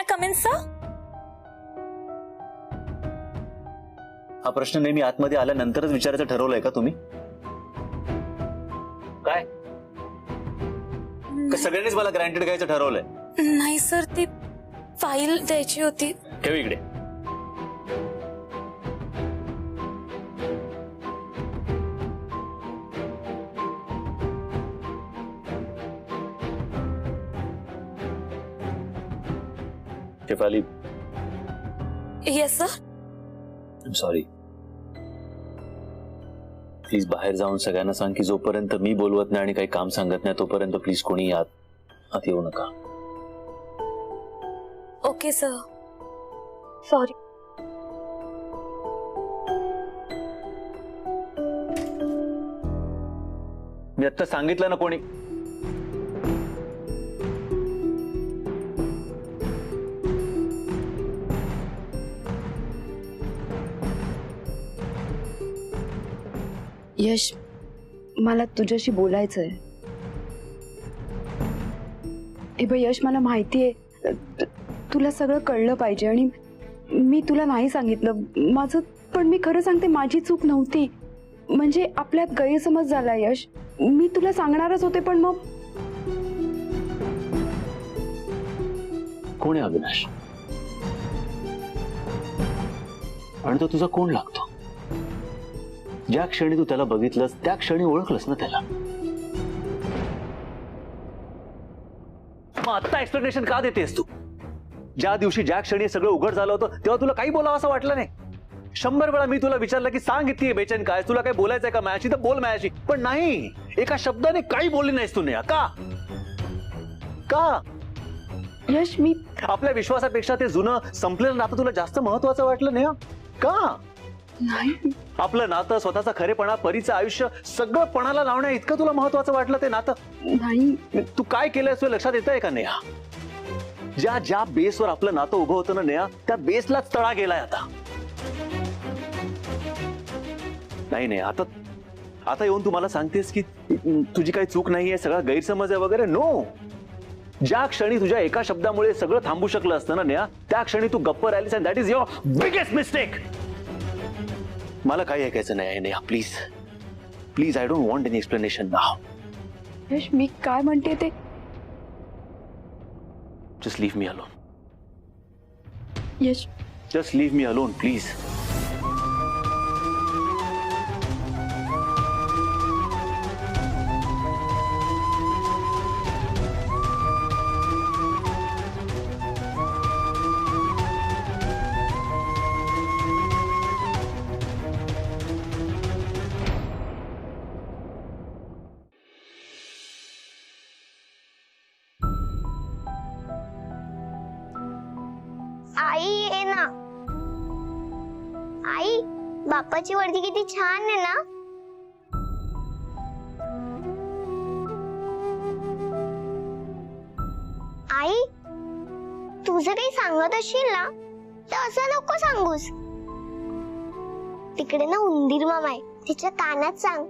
I come in sir? हा प्रश्न नेहमी आतमध्ये आल्यानंतरच विचारायचं ठरवलंय का तुम्ही? काय सगळ्यांनीच मला ग्रँटेड घ्यायचं ठरवलंय? नाही सर, ती फाईल द्यायची होती. ठेव इकडे. Shefali. Yes sir. Sorry. Please बाहेर जाऊन सगळ्यांना सांग की जोपर्यंत मी बोलवत नाही आणि काही काम सांगत नाही तोपर्यंत प्लीज कोणी आत येऊ नका. Okay sir. सॉरी. मी आता सांगितलं ना कोणी. यश, मला तुझ्याशी बोलायचंय. हे बघ यश, मला माहितीये तुला सगळं कळलं पाहिजे आणि मी तुला नाही सांगितलं माझं, पण मी खरं सांगते माझी चूक नव्हती. म्हणजे आपल्यात गैरसमज झाला यश. मी तुला सांगणारच होते पण मग. कोण आहे अविनाश? आणि तो तुझा कोण लागतो? ज्या क्षणी तू त्याला बघितलंस त्या क्षणी ओळखलंस ना त्याला. मग आता एक्सप्लेनेशन का देतेस तू? ज्या दिवशी ज्या क्षणी सगळं उघड झालं होतं तेव्हा तुला काही बोलावं असं वाटलं नाही? 100 वेळा मी तुला विचारलं की सांग इतकी बेचैन काय, तुला काय बोलायचंय का माझ्याशी तर बोल माझ्याशी, पण नाही, एका शब्दाने काही बोलली नाहीस तू. नेहा का? का? यश, मी आपल्या विश्वासापेक्षा ते जुनं संपलेलं नातं तुला जास्त महत्वाचं वाटलं नेहा? का? नाही. आपलं नातं, स्वतःचा खरेपणा, परीचं आयुष्य सगळं पणाला लावण्या इतकं तुला महत्वाचं वाटलं ते नातं? नाही. तू काय केलंयस तुला लक्षात येतंय का नेहा? ज्या ज्या बेसवर आपलं नातं उभं होतं ना नेहा, त्या बेसलाच तडा गेलाय आता. नाही नाही, आता येऊन तू मला सांगतेस की तुझी काही चूक नाहीये, सगळा गैरसमज आहे वगैरे. नो. ज्या क्षणी तुझ्या एका शब्दामुळे सगळं थांबू शकलं असतं ना नेहा, त्या क्षणी तू गप्प राहिलीस and that is your biggest mistake. मला काही ऐकायचं नाही Neha. Please please, I don't want any explanation now. Yash, मी काय म्हणते ते. Just leave me alone. Yash, just leave me alone please. आई ये ना. आई, बाप्पाची वर्दी किती छान आहे ना. आई, तुझं काही सांगत असशील ना तर असं नको सांगूस. तिकडे ना उंदीर मामा आहे, त्याच्या कानात सांग.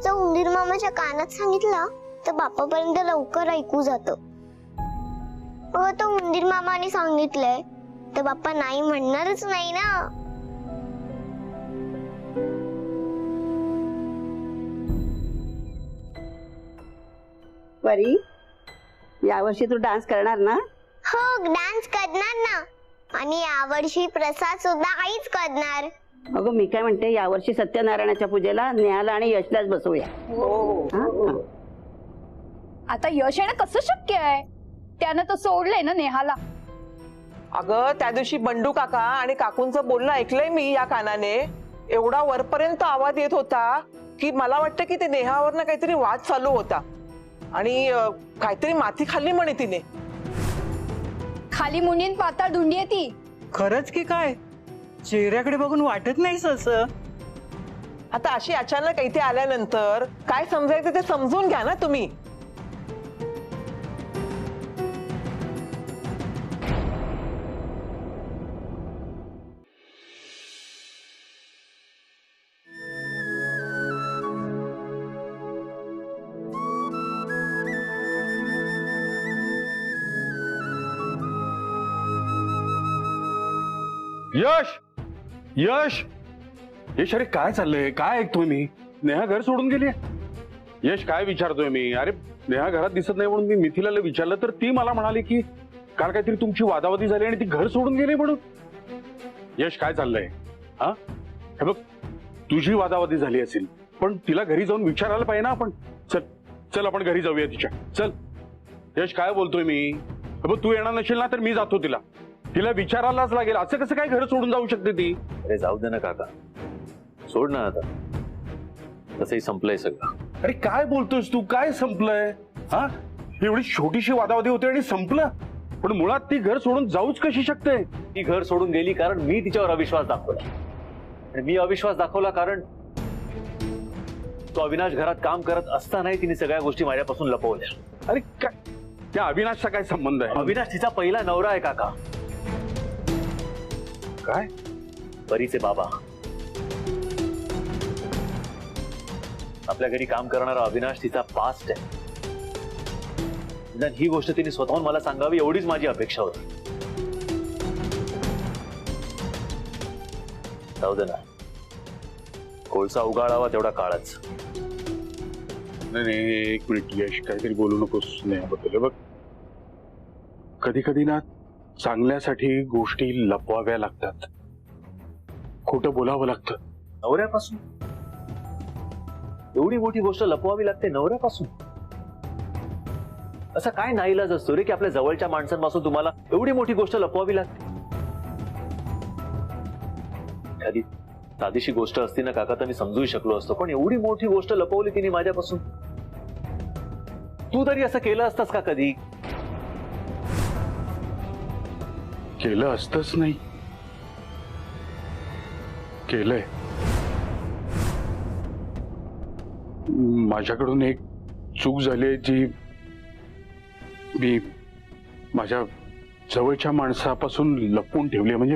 जर उंदीर मामाच्या कानात सांगितलं तर बाप्पापर्यंत लवकर ऐकू जातं. तो उंदीर मामाने सांगितलंय तर बाप्पा नाही म्हणणारच नाही ना. परी, यावर्षी तू डान्स करणार ना? हो, डान्स करणार ना. आणि यावर्षी प्रसाद सुद्धा आईच करणार. अगं मी काय म्हणते, यावर्षी सत्यनारायणाच्या पूजेला नेहाला आणि यशलाच बसवूया. आता यश येणं कसं शक्य आहे? त्यानं तर सोडलंय ना नेहाला. अगं त्या दिवशी बंडू काका आणि काकूंचं बोलणं ऐकलंय मी या कानाने. एवढा वरपर्यंत आवाज येत होता की मला वाटतं की ते नेहावरनं काहीतरी वाद चालू होता आणि काहीतरी माती खाल्ली म्हणे तिने. खाली मुंडीन पाताळ धुंडी आहे ती. खरंच की काय? चेहऱ्याकडे बघून वाटत नाहीस असं. आता अशी अचानक इथे आल्यानंतर काय समजायचं ते समजून घ्या ना तुम्ही. यश यश यश, अरे काय चाललंय? काय ऐकतोय मी? नेहा घर सोडून गेली? यश काय विचारतोय मी? अरे नेहा घरात दिसत नाही म्हणून मी मिथिलाला विचारलं तर ती मला म्हणाली की काल काहीतरी तुमची वादावादी झाली आणि ती घर सोडून गेली म्हणून. यश काय चाललंय? हा हे बघ, तुझी वादावादी झाली असेल पण तिला घरी जाऊन विचारायला पाहिजे ना आपण. चल चल आपण घरी जाऊया तिच्या. चल यश, काय बोलतोय मी? हे बघ, तू येणार नसेल ना तर मी जातो. तिला विचारायलाच लागेल. असं कसं काय घर सोडून जाऊ शकते ती? अरे जाऊ दे ना काका, सोड ना आता, तसंही संपलंय सगळं. अरे काय बोलतोयस तू? काय संपलंय? हा, एवढी छोटीशी वादावादी होते आणि संपलं. पण मुळात ती घर सोडून जाऊच कशी शकते? ती घर सोडून गेली कारण मी तिच्यावर अविश्वास दाखवला, आणि मी अविश्वास दाखवला कारण तो अविनाश घरात काम करत असतानाही तिने सगळ्या गोष्टी माझ्यापासून लपवल्या. अरे काय, त्या अविनाशचा काय संबंध आहे? अविनाश तिचा पहिला नवरा आहे काका. काय? परीचे बाबा. आपल्या घरी काम करणारा अविनाश तिचा पास्ट आहे. ही गोष्ट तिने स्वतःहून मला सांगावी एवढीच माझी अपेक्षा होती. जाऊ दे ना, कोळसा उगाळावा तेवढा काळच. नाही एक मिनिट यश, काहीतरी बोलू नकोस स्नेहाबद्दल. बघ, कधी कधी ना चांगल्यासाठी गोष्टी लपवाव्या लागतात, खोटं बोलावं लागतं. नवऱ्यापासून एवढी मोठी गोष्ट लपवावी लागते? नवऱ्यापासून? असा काय नाईलाज असतो रे की आपल्या जवळच्या माणसांपासून तुम्हाला एवढी मोठी गोष्ट लपवावी लागते? एखादी साधीशी गोष्ट असती ना काका तर मी समजू शकलो असतो, पण एवढी मोठी गोष्ट लपवली तिने माझ्यापासून. तू तरी असं केलं असतास का कधी? केलं असतंच नाही, केलंय. माझ्याकडून एक चूक झाली जी मी माझ्या जवळच्या माणसापासून लपवून ठेवली. म्हणजे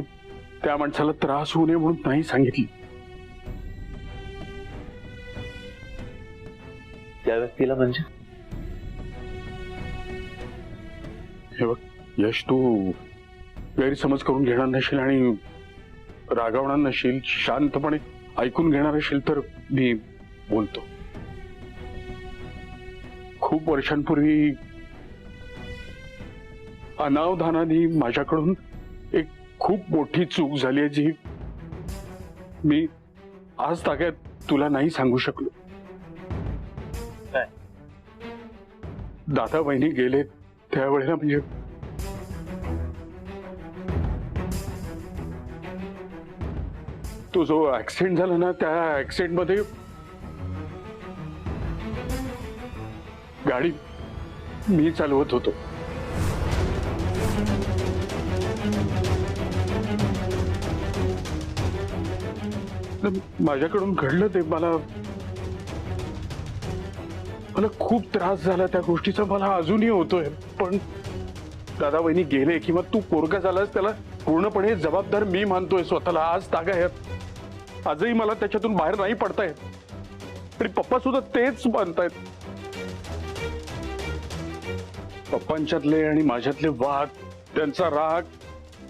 त्या माणसाला त्रास होऊ नये म्हणून नाही सांगितली. त्या व्यक्तीला म्हणजे? हे बघ यश, तू गैरसमज करून घेणार नशील आणि रागावणार नशील, शांतपणे ऐकून घेणार असेल तर मी बोलतो. खूप वर्षांपूर्वी अनावधानाने माझ्याकडून एक खूप मोठी चूक झाली आहे जी मी आज ताग्यात तुला नाही सांगू शकलो. काय? दादा वहिनी गेले त्यावेळेला, म्हणजे तो जो ऍक्सिडेंट झाला ना, त्या ऍक्सिडेंट मध्ये गाडी मी चालवत होतो. माझ्याकडून घडलं ते. मला खूप त्रास झाला त्या गोष्टीचा, मला अजूनही होतोय. पण दादा वहिनी गेले किंवा तू पोरगा झालास त्याला पूर्णपणे जबाबदार मी मानतोय स्वतःला. आज तागायत, आजही मला त्याच्यातून बाहेर नाही पडतायत आणि पप्पा सुद्धा तेच मानतायत. पप्पांच्यातले आणि माझ्यातले वाद, त्यांचा राग,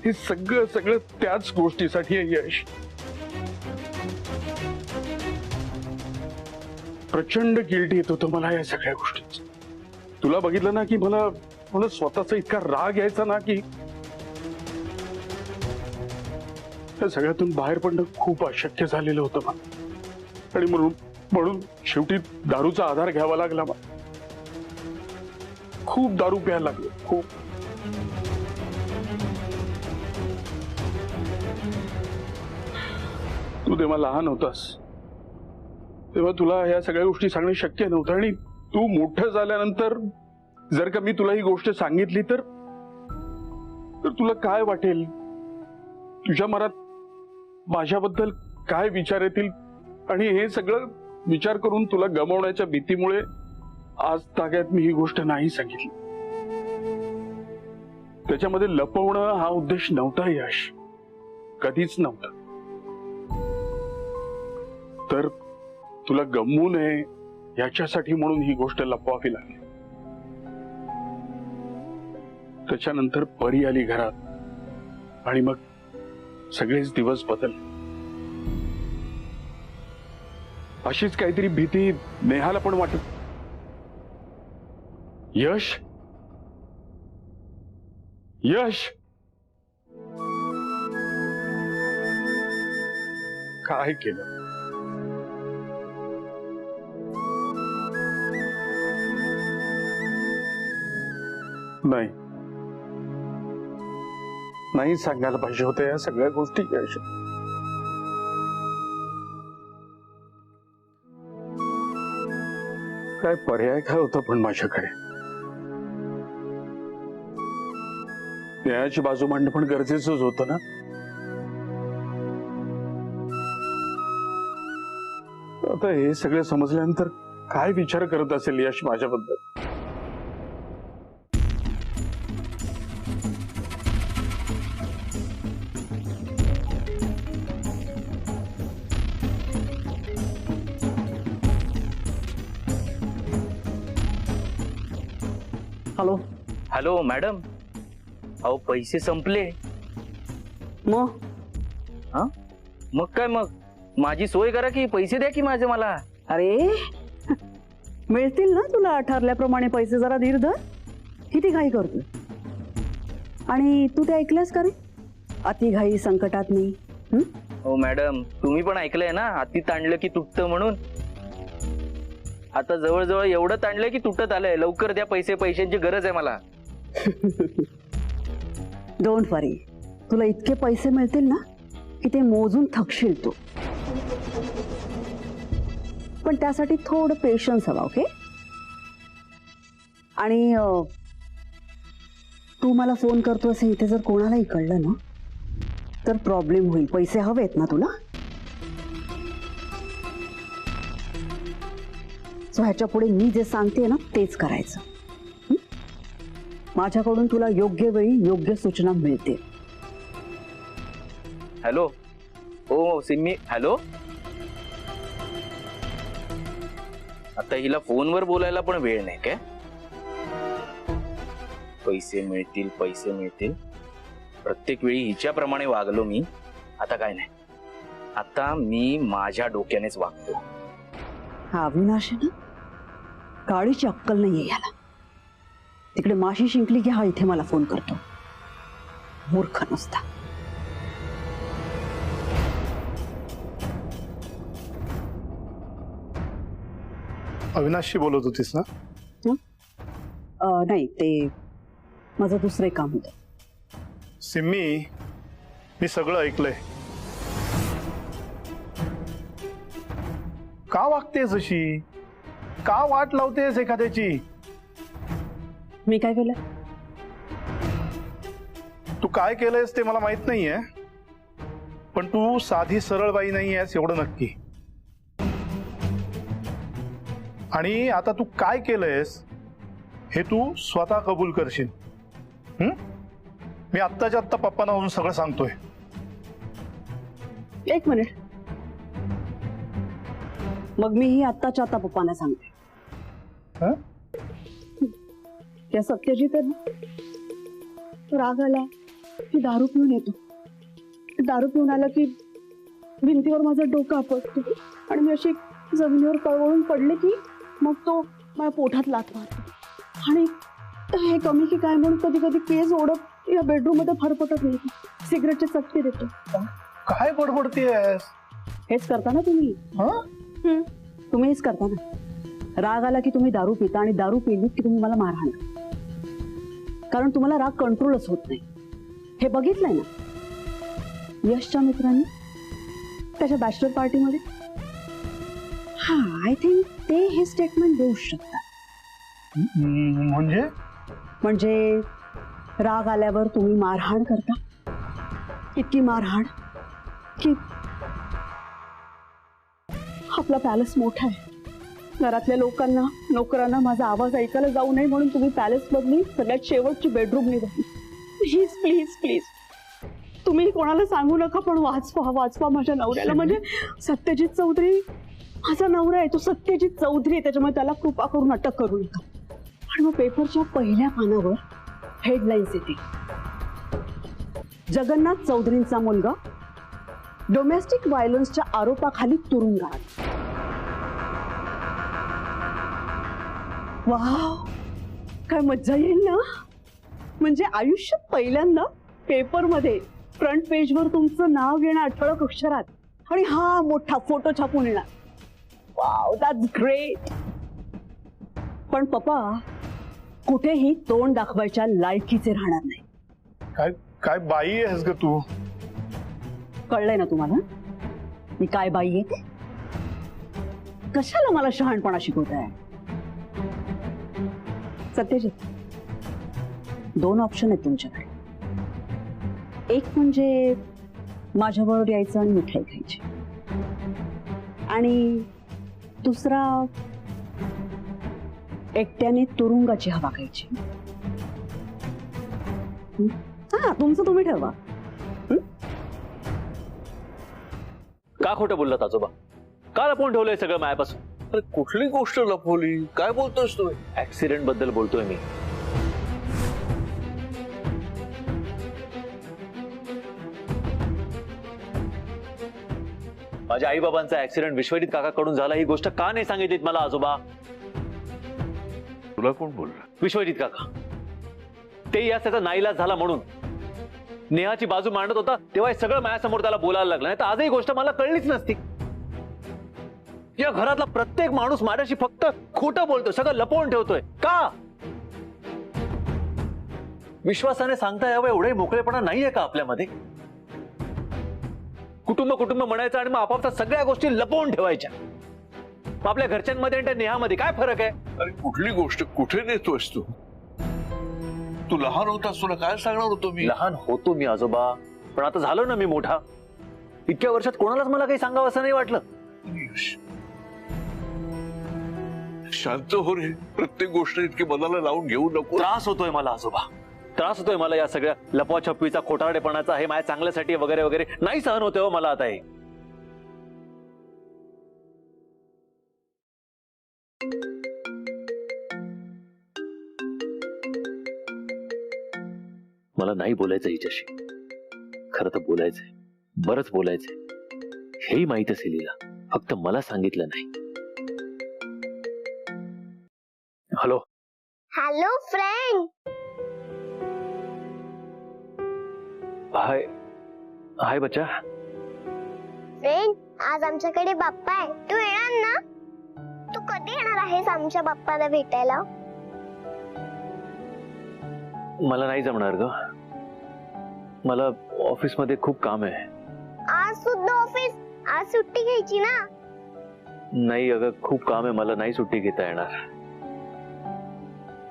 हे सगळं सगळं त्याच गोष्टीसाठी आहे यश. प्रचंड गिल्ट येत होतं मला या सगळ्या गोष्टींचं. तुला बघितलं ना की मला स्वतःचा इतका राग यायचा ना की त्या सगळ्यातून बाहेर पडणं खूप अशक्य झालेलं होतं मला. आणि म्हणून शेवटी दारूचा आधार घ्यावा लागला मला. खूप दारू प्यायला लागलो, खूप. तू तेव्हा लहान होतास, तेव्हा तुला या सगळ्या गोष्टी सांगणे शक्य नव्हतं. आणि तू मोठं झाल्यानंतर जर का मी तुला ही गोष्ट सांगितली तर तुला काय वाटेल? तुझ्या मनात माझ्याबद्दल काय विचार येतील? आणि हे सगळं विचार करून तुला गमावण्याच्या भीतीमुळे आज ताग्यात मी ही गोष्ट नाही सांगितली. त्याच्यामध्ये लपवणं हा उद्देश नव्हता यश, कधीच नव्हता. तर तुला गमवू नये याच्यासाठी म्हणून ही गोष्ट लपवावी लागली. त्याच्यानंतर परी आली घरात आणि मग सगळेच दिवस बदल. अशीच काहीतरी भीती नेहाला पण वाटत. यश, यश, काय केलं? नाही, नाही सांगायला पाहिजे होत्या या सगळ्या गोष्टी. यश, काय पर्याय काय होता पण माझ्याकडे? न्यायाची बाजू मांडणं पण गरजेचंच होतं ना. आता हे सगळे समजल्यानंतर काय विचार करत असेल यश माझ्याबद्दल? हॅलो. हॅलो मॅडम, अहो पैसे संपले. मग हा मग काय, मग माझी सोय करा की पैसे द्या की माझे मला. अरे मिळतील ना तुला ठरल्याप्रमाणे पैसे. जरा धीर धर. किती घाई करतोय? आणि तू ते ऐकलंस का रे, अतिघाई संकटात नाही. हो मॅडम, तुम्ही पण ऐकलंय ना, अति ताणलं की तुटतं म्हणून. आता जवळजवळ एवढं ताणलंय की तुटत आलंय. लवकर द्या पैसे, पैशांची गरज आहे मला. डोंट वरी, तुला इतके पैसे मिळतील ना की ते मोजून थकशील तू. पण त्यासाठी थोडं पेशन्स हवा. ओके? आणि तू मला फोन करतोस इथे जर कोणालाही कळलं ना तर प्रॉब्लेम होईल. पैसे हवेत ना तुला? सो ह्याच्या पुढे मी जे सांगते ना तेच करायचं. माझ्याकडून तुला योग्य वेळी योग्य सूचना मिळते. हॅलो. ओ सिम्मी, हॅलो. आता हिला फोनवर बोलायला पण वेळ नाही काय? पैसे मिळतील, पैसे मिळतील. प्रत्येक वेळी हिच्याप्रमाणे वागलो मी. आता काय नाही, आता मी माझ्या डोक्यानेच वागतो. हा अविनाश आहे ना, काळीची अक्कल नाहीये याला. तिकडे माशी शिंकली की हा इथे मला फोन करतो. मूर्ख नुसता. अविनाशशी बोलत होतीस ना? नाही, ते माझं दुसरे काम होतं. सिम्मी, मी सगळं ऐकलंय. का वागतेस अशी? का वाट लावतेस एखाद्याची? मी काय केलं? तू काय केलंयस ते मला माहित नाहीये, पण तू साधी सरळ बाई नाही आहेस एवढं नक्की. आणि आता तू काय केलंयस हे तू स्वतः कबूल करशील. मी आत्ताच्या आत्ता पप्पांना होऊन सगळं सांगतोय. एक मिनिट. मग मीही आत्ताच्या आता पप्पांना सांगते. त्या सत्यजित राग आला की दारू पिऊन येतो. दारू पिऊन आला की भिंतीवर माझं डोकं आपटतो आणि मी अशी जमिनीवर कळवळून पडले की मग तो माझ्या पोटात लाथ मारतो. आणि हे कमी की काय म्हणून कधी कधी केस ओढत या बेडरूम मध्ये फरफटत नाही. सिगरेटचे चटके देतो. काय बडबडतेस? हेच करता ना तुम्ही? तुम्ही हेच करता ना. राग आला की तुम्ही दारू पिता आणि दारू पिली की तुम्ही मला मारहाण. कारण तुम्हाला राग कंट्रोलच होत नाही. हे बघितलंय ना यशच्या मित्रांनी त्याच्या बॅचलर पार्टीमध्ये. हा, आय थिंक ते हे स्टेटमेंट देऊ शकतात. म्हणजे राग आल्यावर तुम्ही मारहाण करता. इतकी मारहाण की आपला पॅलेस मोठा आहे. घरातल्या लोकांना, नोकरांना माझा आवाज ऐकायला जाऊ नये म्हणून तुम्ही पॅलेस मधली सगळ्यात शेवटची बेडरूम निवडली. प्लीज प्लीज प्लीज तुम्ही कोणाला सांगू नका, पण वाचवा माझ्या नवऱ्याला. म्हणजे सत्यजित चौधरी माझा नवरा आहे. तो सत्यजित चौधरी आहे, त्याच्यामुळे त्याला कृपा करून अटक करू नका. आणि मग पेपरच्या पहिल्या पानावर हेडलाईन्स येते. जगन्नाथ चौधरींचा मुलगा डोमेस्टिक व्हायलन्सच्या आरोपाखाली तुरुंगात. वाव, काय मज्जा येईल ना. म्हणजे आयुष्यात पहिल्यांदा पेपरमध्ये फ्रंट पेजवर तुमचं नाव घेणं ठळक अक्षरात, आणि हा मोठा फोटो छापून येणार. Wow, that's great. पण पप्पा कुठेही तोंड दाखवायच्या लायकीचे राहणार नाही. काय काय बाई आहेस ग तू. कळलंय ना तुम्हाला मी काय बाई आहे ते. कशाला मला शहाणपणा शिकवताय. सत्यजित, 2 ऑप्शन आहेत तुमच्याकडे. एक म्हणजे माझ्याबरोबर यायचं आणि मिठाई खायची, आणि दुसरा एकट्याने तुरुंगाची हवा खायची. हा, तुमचं तुम्ही ठरवा. का खोटं बोललात आजोबा? का लपवून ठेवलंय सगळं मायापासून? अरे कुठली गोष्ट लपवली? काय बोलतोस तू? ऍक्सिडेंट बद्दल बोलतोय मी. माझ्या आई बाबांचा ऍक्सिडेंट विश्वजित काकाकडून झाला ही गोष्ट का नाही सांगितलीत मला आजोबा? तुला कोण बोलला? विश्वजित काका. ते या त्याचा नाईलाज झाला म्हणून नेहाची बाजू मांडत होता तेव्हा हे सगळं माझ्यासमोर त्याला बोलायला लागलं. नाही तर आजही गोष्ट मला कळलीच नसती. या घरातला प्रत्येक माणूस माझ्याशी फक्त खोटं बोलतोय, सगळं लपवून ठेवतोय. का? विश्वासाने सांगता यावं एवढे मोकळेपणा नाहीये का आपल्यामध्ये? कुटुंब कुटुंब म्हणायचं आणि मग आपापसात सगळ्या गोष्टी लपवून ठेवायच्या. आपल्या घरच्यांमध्ये आणि त्या नेहामध्ये काय फरक आहे? अरे कुठली गोष्ट कुठे नेतोयस तू? तू लहान होतास, तुला काय सांगणार होतो मी? लहान होतो मी आजोबा, पण आता झालो ना मी मोठा. इतक्या वर्षात कोणालाच मला काही सांगावं असं नाही वाटलं. शांत हो रे. प्रत्येक गोष्ट इतकी मनाला लावून घेऊ नको. त्रास होतोय मला आजोबा, त्रास होतोय मला या सगळ्या लपवाछपवीचा, खोटारडेपणाचा. हे माझ्या चांगल्यासाठी वगैरे वगैरे नाही सहन होतोय मला आता हे. मला नाही बोलायचं हिच्याशी. खरं तर बोलायचंय, बरंच बोलायचंय. हेही माहित असेल हिला, फक्त मला सांगितलं नाही. Hello hello friend. Hi. Hi बच्चा. फ्रेंड, आज आमच्याकडे बाप्पा आहे. तू येणार ना? तू कधी येणार आहेस आमच्या बाप्पाला भेटायला? मला नाही जमणार ग. मला ऑफिसमध्ये खूप काम आहे. आज सुद्धा ऑफिस? आज सुट्टी घ्यायची ना? नाही अगं, खूप काम आहे, मला नाही सुट्टी घेता येणार.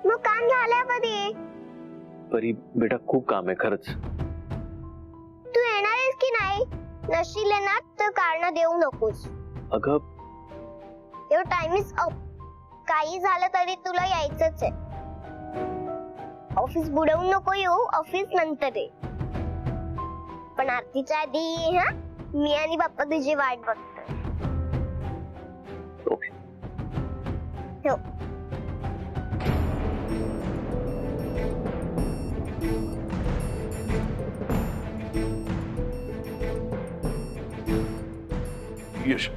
मग काम झाल्यावर ये. परी बेटा, खूप काम आहे खरंच. तू येणार आहेस की नाही? नशील येणार तर कारण देऊ नकोस. अगं युअर टाइम इज अप. काही झालं तरी तुला यायचंच आहे. ऑफिस बुडवून नको येऊ, ऑफिस नंतर ये. पण आरतीच्या आधी ये हा. मी आणि बाप्पा तुझी वाट बघतोय. ओके. हो. यश,